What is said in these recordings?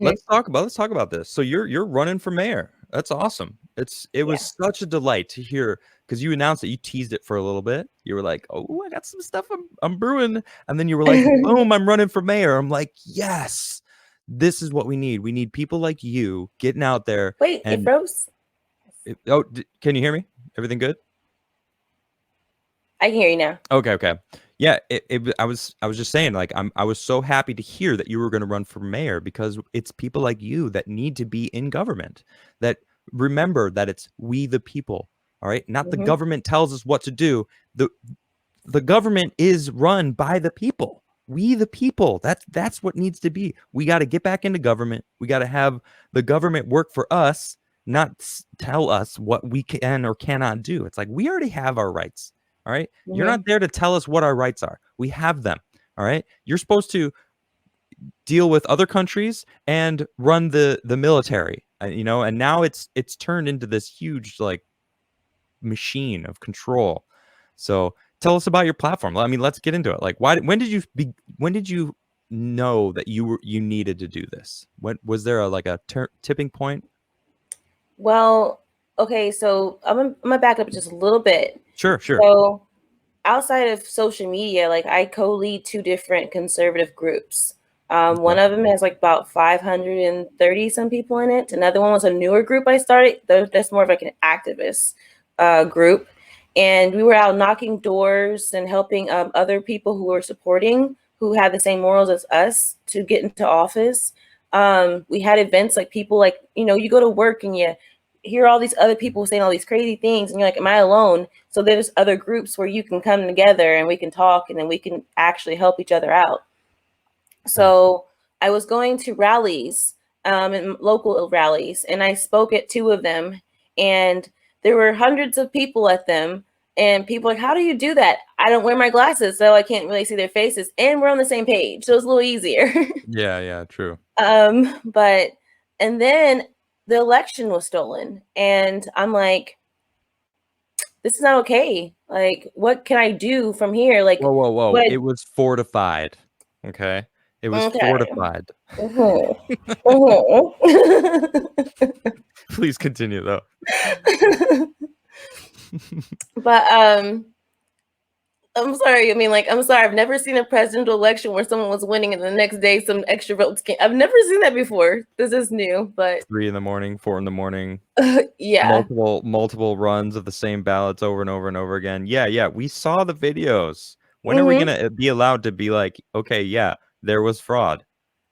let's talk about this. So you're running for mayor. That's awesome. It Yeah. was such a delight to hear because you announced it. You teased it for a little bit. You were like, "Oh, I got some stuff I'm brewing," and then you were like, "Boom, I'm running for mayor." I'm like, "Yes, this is what we need. We need people like you getting out there." Wait, it And froze? can you hear me? Everything good? I can hear you now. Okay. Yeah, I was just saying, like, I was so happy to hear that you were going to run for mayor because it's people like you that need to be in government. That remember that it's we the people. All right, not the Hmm. government tells us what to do. The government is run by the people. We the people. That's what needs to be. We got to get back into government. We got to have the government work for us, not tell us what we can or cannot do. It's like we already have our rights. All right. You're Hmm. not there to tell us what our rights are. We have them. All right. You're supposed to deal with other countries and run the military. And now it's turned into this huge like machine of control. So tell us about your platform. I mean, let's get into it. Like, when did you know that you needed to do this? When was there a tipping point? Well, okay, so I'm gonna back up just a little bit. Sure. So outside of social media, like I co-lead two different conservative groups. One Okay. of them has like about 530 some people in it. Another one was a newer group I started. That's more of like an activist group. And we were out knocking doors and helping other people who were supporting, who had the same morals as us to get into office. We had events like people like, you go to work and you hear all these other people saying all these crazy things and you're like, am I alone? So there's other groups where you can come together and we can talk and then we can actually help each other out. Nice. So I was going to rallies, and local rallies, and I spoke at two of them, and there were hundreds of people at them. And people like, how do you do that? I don't wear my glasses, so I can't really see their faces. And we're on the same page, so it's a little easier. Yeah. True. But and then the election was stolen, and I'm like, this is not okay. Like, what can I do from here? Like, Whoa. what? It was fortified. Okay. It was Okay. fortified. Mhm. Mhm. Please continue though. But I'm sorry. I mean, like, I'm sorry. I've never seen a presidential election where someone was winning and the next day some extra votes came. I've never seen that before. This is new, but 3 in the morning, 4 in the morning, yeah. multiple runs of the same ballots over and over and over again. Yeah. We saw the videos. When are we Hmm. gonna be allowed to be like, okay, yeah, there was fraud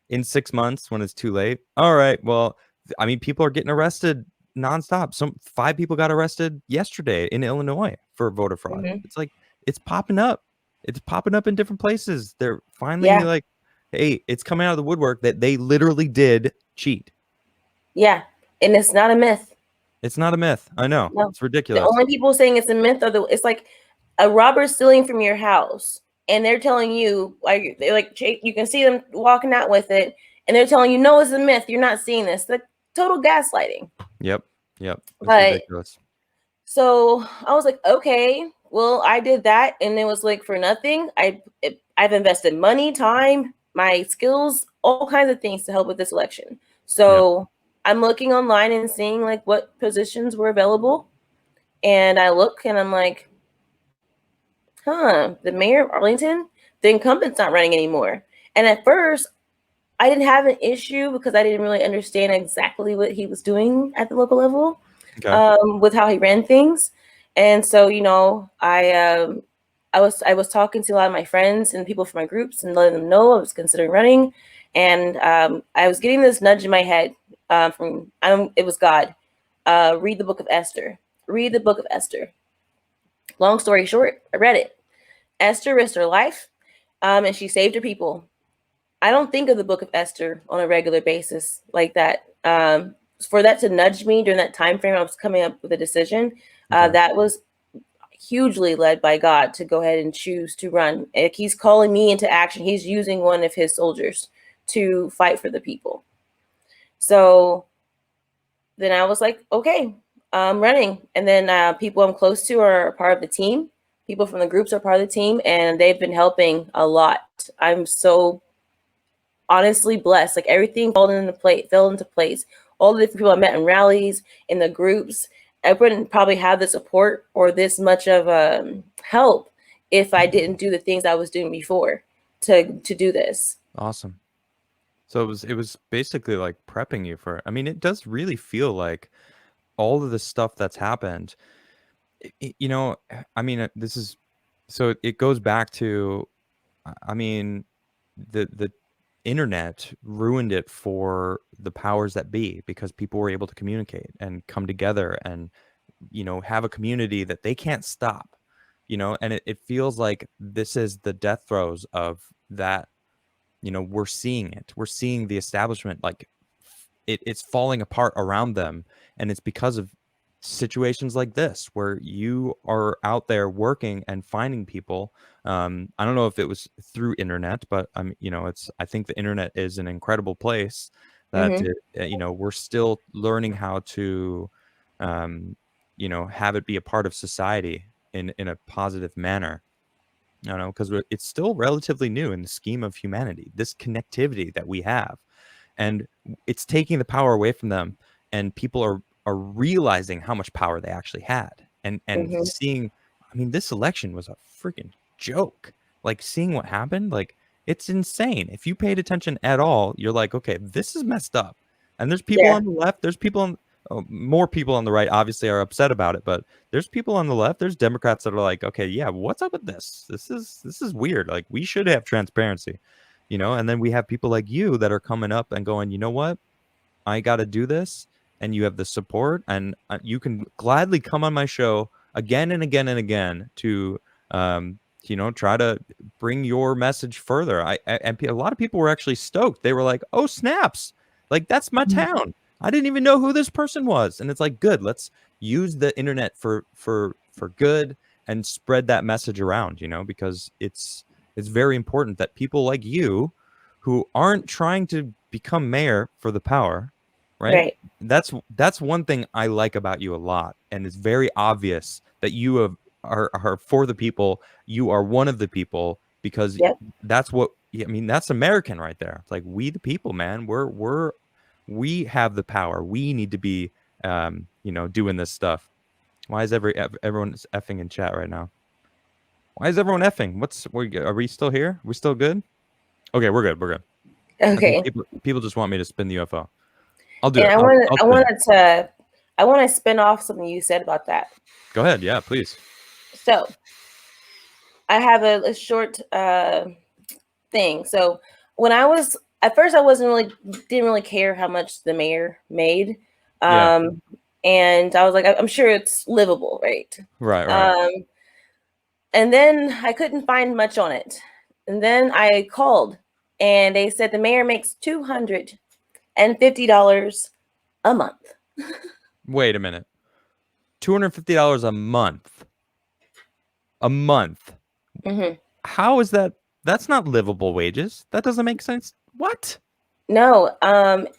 in 6 months when it's too late? All right. Well, I mean, people are getting arrested nonstop. 5 people got arrested yesterday in Illinois for voter fraud. Hmm. It's like it's popping up. It's popping up in different places. They're finally Yeah. like, hey, it's coming out of the woodwork that they literally did cheat. Yeah. And it's not a myth. It's not a myth. I know. No. It's The ridiculous. only people saying it's a myth are it's like a robber stealing from your house, and they're telling you like they're like you can see them walking out with it, and they're telling you no, it's a myth. You're not seeing this. The total gaslighting. Yep. It's But ridiculous. so I was like, okay, well, I did that, and it was like for nothing. I've invested money, time, my skills, all kinds of things to help with this election. Yep. So I'm looking online and seeing like what positions were available, and I look and I'm like, the mayor of Arlington, the incumbent's not running anymore. And at first, I didn't have an issue because I didn't really understand exactly what he was doing at the local level, Okay. with how he ran things. And so, I was talking to a lot of my friends and people from my groups and letting them know I was considering running. And I was getting this nudge in my head it was God. Read the book of Esther. Read the book of Esther. Long story short, I read it. Esther risked her life, and she saved her people. I don't think of the book of Esther on a regular basis like that. For that to nudge me during that time frame, I was coming up with a decision. Okay. That was hugely led by God to go ahead and choose to run. Like he's calling me into action. He's using one of his soldiers to fight for the people. So then I was like, okay, I'm running. And then people I'm close to are part of the team. People from the groups are part of the team, and they've been helping a lot. I'm so honestly blessed. Like everything fell into place. All the different people I met in rallies, in the groups, I wouldn't probably have the support or this much of help if I didn't do the things I was doing before to do this. Awesome. So it was basically like prepping you for, I mean, it does really feel like all of the stuff that's happened, you know, I mean, this is, so it goes back to, I mean, the internet ruined it for the powers that be, because people were able to communicate and come together and, have a community that they can't stop, and it feels like this is the death throes of that. We're seeing it. We're seeing the establishment, like, it's falling apart around them, and it's because of situations like this where you are out there working and finding people. I don't know if it was through internet, but I think the internet is an incredible place that Mm-hmm. we're still learning how to have it be a part of society in a positive manner. Because it's still relatively new in the scheme of humanity, this connectivity that we have, and it's taking the power away from them, and people are realizing how much power they actually had, and Mm-hmm. seeing, I mean, this election was a freaking joke. Like, seeing what happened, like, it's insane. If you paid attention at all, you're like, okay, this is messed up. And there's people Yeah. on the left, there's people on, more people on the right obviously are upset about it, but there's people on the left, there's Democrats that are like, okay, yeah, what's up with this? This is weird. Like, we should have transparency. And then we have people like you that are coming up and going, you know what, I got to do this. And you have the support, and you can gladly come on my show again and again and again to try to bring your message further. And a lot of people were actually stoked. They were like, oh snaps, like, that's my town. I didn't even know who this person was. And it's like, good, let's use the internet for good and spread that message around, because it's very important that people like you, who aren't trying to become mayor for the power, right? Right. That's one thing I like about you a lot, and it's very obvious that are for the people. You are one of the people, because Yep. that's what, I mean, that's American right there. It's like, we the people, man. We have the power. We need to be doing this stuff. Why is everyone effing in chat right now? Why is everyone effing? Are we still here? We still good? Okay, we're good. We're good. I think Okay. people just want me to spin the UFO. I'll do And it. I I'll want I'll I spin it. wanted to I want to spin off something you said about that. Go ahead. Yeah, please. So I have a short thing. So when I was at first, I didn't really care how much the mayor made, Yeah. and I was like, I'm sure it's livable, right? Right. Right. Um, and then I couldn't find much on it, and then I called, and they said the mayor makes $250 a month. Wait a minute. $250 a month. A month. Mm-hmm. How is that? That's not livable wages. That doesn't make sense. What? No,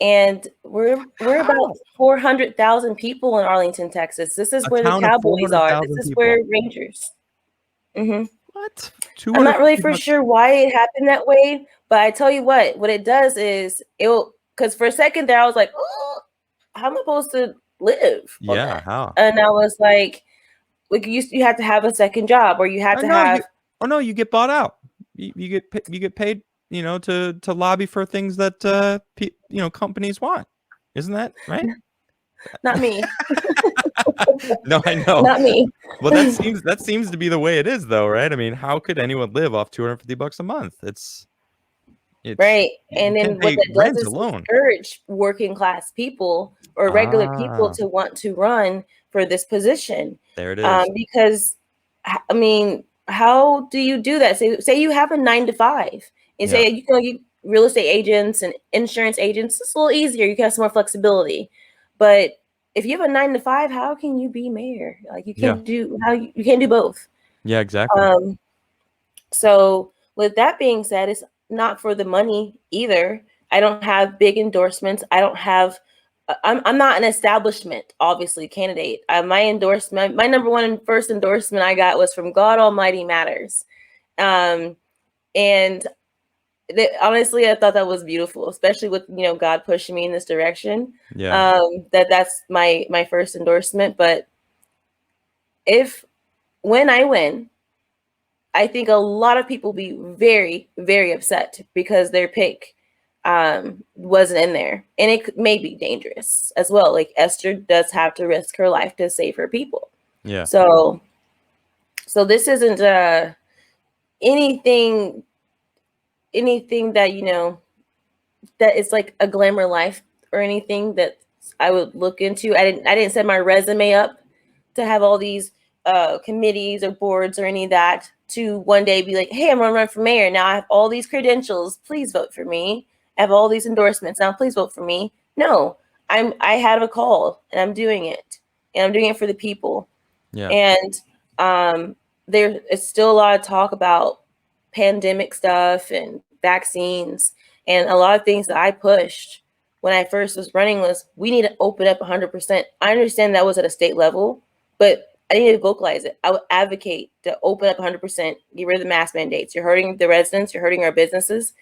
and we're about How? 400,000 people in Arlington, Texas. This is A where the town of Cowboys are. This 400,000 is where people. Rangers. Hmm. What? I'm not really 250 for bucks. sure why it happened that way, but I tell you what it does is it'll, because for a second there I was like, oh, how am I supposed to live on Yeah. that? How? And I was like you have to have a second job, or you have I to know you. have. Oh no, you get bought out. You get paid. To lobby for things that companies want. Isn't that right? Not me. No, I know. Not me. Well, that seems to be the way it is, though, right? I mean, how could anyone live off $250 a month? It's Right. And you can then what pay that does rent is alone. discourage working class people or regular people Ah, to want to run for this position. there it is. Because, I mean, how do you do that? Say you have a 9 to 5, and Yeah, say you real estate agents and insurance agents, it's a little easier. You can have some more flexibility. But if you have a 9 to 5, how can you be mayor? Like yeah, you can't do both. yeah, exactly. Um, so with that being said, it's not for the money either. I don't have big endorsements. I don't have. I'm not an establishment, obviously, candidate. My endorsement, my number one and first endorsement I got was from God Almighty Matters, and honestly, I thought that was beautiful, especially with, God pushing me in this direction. Yeah. That's my first endorsement. But if when I win, I think a lot of people be very, very upset because their pick wasn't in there, and it may be dangerous as well. Like Esther does have to risk her life to save her people. Yeah. So this isn't anything anything that that it's like a glamour life or anything that I would look into. I didn't set my resume up to have all these committees or boards or any of that to one day be like, hey, I'm gonna run for mayor. Now I have all these credentials. Please vote for me. I have all these endorsements. Now please vote for me. No, I have a call and I'm doing it. And I'm doing it for the people. Yeah. And there is still a lot of talk about pandemic stuff and vaccines. And a lot of things that I pushed when I first was running was we need to open up 100%. I understand that was at a state level, but I need to vocalize it. I would advocate to open up 100%, get rid of the mask mandates. You're hurting the residents, you're hurting our businesses.